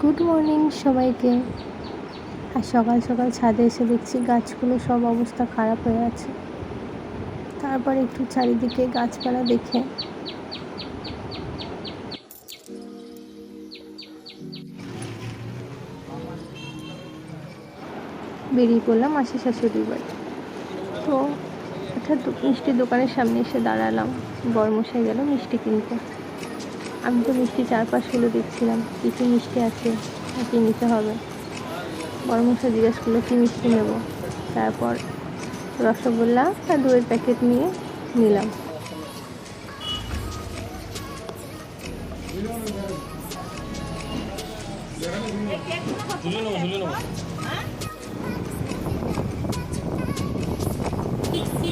Good morning সবাইকে। আর সকাল সকাল ছাদে এসে দেখছি গাছগুলো সব অবস্থা খারাপ হয়ে আছে। তারপর একটু চারিদিকে গাছপালা দেখে বেরিয়ে পড়লাম মাসি শাশুড়ির বাড়ি। তো একটা মিষ্টির দোকানের সামনে এসে দাঁড়ালাম। বরমশাই গেল মিষ্টি কিনতে। আমি তো মিষ্টি 4-5 কিলো দেখছিলাম, কী কী মিষ্টি আছে আর কী নিতে হবে। বরমশাই জিজ্ঞেস করলো কী মিষ্টি নেব। তারপর রসগোল্লা আর দইয়ের প্যাকেট নিয়ে নিলাম।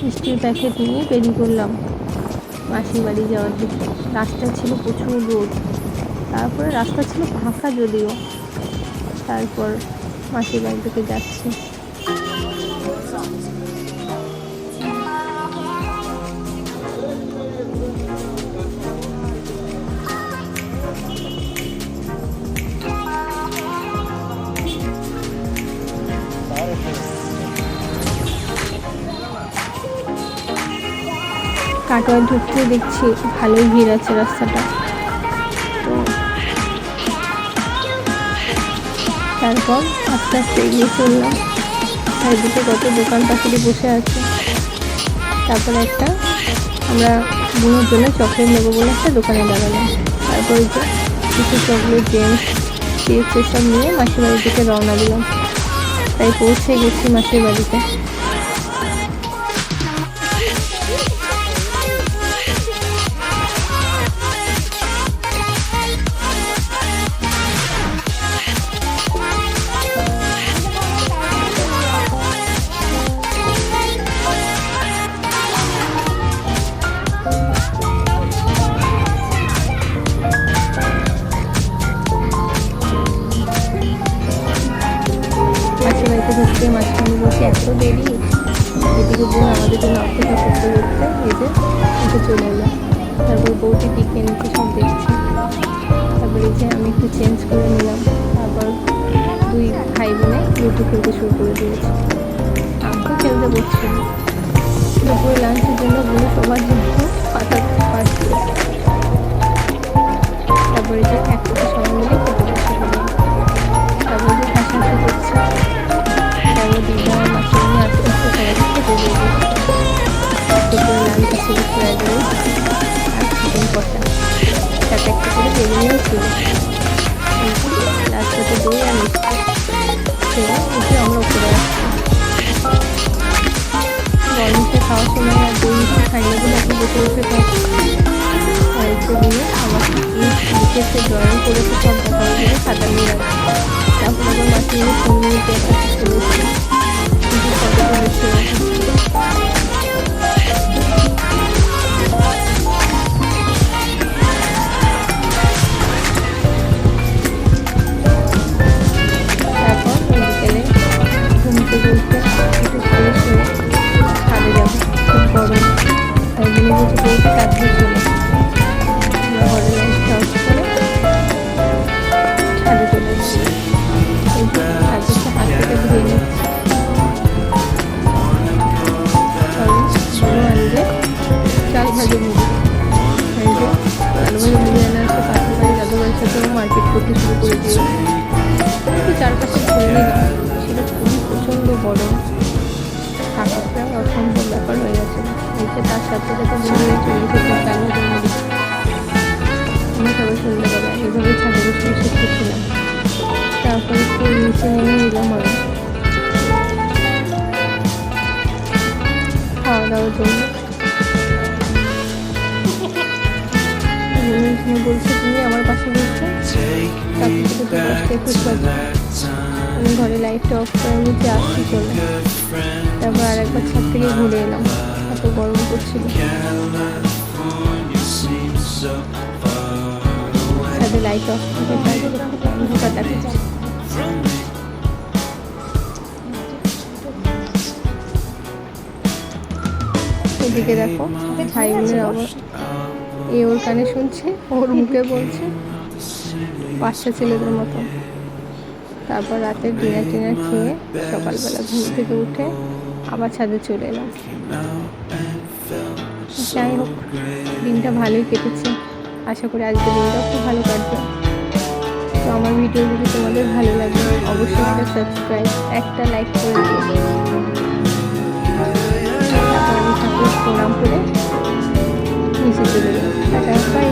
মিষ্টির প্যাকেট নিয়ে বেরিয়ে পড়লাম মাসির বাড়ি যাওয়ার দিকে। রাস্তায় ছিল প্রচুর রোদ, তারপরে রাস্তা ছিল ফাঁকা যদিও। তারপর মাসির বাড়ি থেকে যাচ্ছি। কাটোয়া ঢুকতে দেখছি ভালোই ভিড় আছে রাস্তাটা। তো তারপর আস্তে আস্তে এগিয়ে চললাম। চারিদিকে কত দোকান পাখিতে বসে আছে। তারপরে আমরা বোনের জন্য চকলেট নেবো বলে একটা দোকানে দাঁড়ালাম। তারপরে কিছু চকলেট, জেমস, চিপস এসব নিয়ে মাসির বাড়ির দিকে রওনা দিলাম। তাই পৌঁছে গেছি মাসির বাড়িতে। ঢুকতে মাঝখানে বসে এত দেরি, এদিকে বোন আমাদের জন্য অপেক্ষা করতে করতে এসে চলে এলাম। তারপর বউটি দিকে নিচে সব দেখছে। তারপরে আমি একটু চেঞ্জ করে নিলাম। তারপর দুই ভাই বোনে লুডো খেলতে শুরু করে দিয়েছে। আমি তো খেলতে বসছি। দুপুরে লাঞ্চের জন্য বোনে সবার জন্য পাতা পাচ্ছে। তারপরে একসাথে সবাই মিলে খেতে বসে গেলাম। তারপরে হাসাহাসি করছে। তারপর দিদা আর মাসি নিয়ে আস্তে আস্তে সবাইকে খেতে দিয়ে দিচ্ছে। দুপুরে লাঞ্চে ছিল ফ্রাইড রাইস আর চিকেন কষা, সাথে একটা করে বেগুনিও ছিল। লাস্টে দই আর মিষ্টি খেয়ে আমরা উপরে আসছি। গরমে খাওয়ার সময় আর দই মিষ্টি খাইলে বলে আপনি বসে বসে খাচ্ছি। আর একটু দিয়ে আমার লিখেছে, ড্রয়িং করেছে, সব দেখা করে খাতা নিয়ে রাখছি। তারপর আবার মাসি নিয়ে ফোন নিয়ে একটা চলেছি। কিন্তু ফটো তুলেছে। তারপর বিকেলে ঘুমতে বলতে একটু ফ্রেশ হয়ে ছাদে যাবো, খুব গরম। তাই জন্য বলছি বলতে তাড়াতাড়ি চলে ঘরে লাইটটা অফ করে ছাদে চলে এসেছি। চারদিকটা হাত থেকে ধুয়ে নিচ্ছি। আনবে চাল ভাজে মুড়ি, আলু ভাজে মুড়ি আনা আছে। পাশের বাড়ি দাদুবাড়ির সাথেও মার্কেট করতে শুরু করে দিয়েছে। একটু চারপাশে ঘুরে নিলাম। সেটা খুবই প্রচণ্ড গরম, থাকা প্রায় অসম্ভব ব্যাপার হয়ে গেছে। তার সাথে সাথে ঘুরে চলে এসেছে চাল ভাজে মুড়ি। আমরা সবাই সন্ধ্যাবেলা এইভাবেই ছাদে বসে বসে খেয়েছিলাম। তারপরে একটু নিচে নেমে নিলাম আমি খাওয়া দাওয়ার জন্য। বলছে তুমি আমার পাশে বলছো, তারপর থেকে তো বসতে একটু সাজে। আমি ঘরে লাইটটা অফ করে নিচে আসছি চলে। তারপর আর একবার ছাদ থেকে ঘুরে এলাম, এত গরম করছিল। ছাদে লাইট অফ থাকে, বাইরে অন্ধকার দেখা যায়। এদিকে দেখো ভাই বোনের অবস্থা। ওর কানে শুনছে, ওর মুখে বলছে, বাচ্চা ছেলেদের মতো। তারপর রাতের ডিনার টিনার খেয়ে সকালবেলা ঘুম থেকে উঠে আবার ছাদে চলে এলাম। যাই হোক, দিনটা ভালোই কেটেছে। আশা করি আজকের দিনটাও খুব ভালো কাটবে। তো আমার ভিডিও যদি তোমাদের ভালো লাগে অবশ্যই একটা সাবস্ক্রাইব, একটা লাইক করে দিও। তারপর আমি ঠাকুর প্রণাম করে নিচে চলে যাই। Tata, by.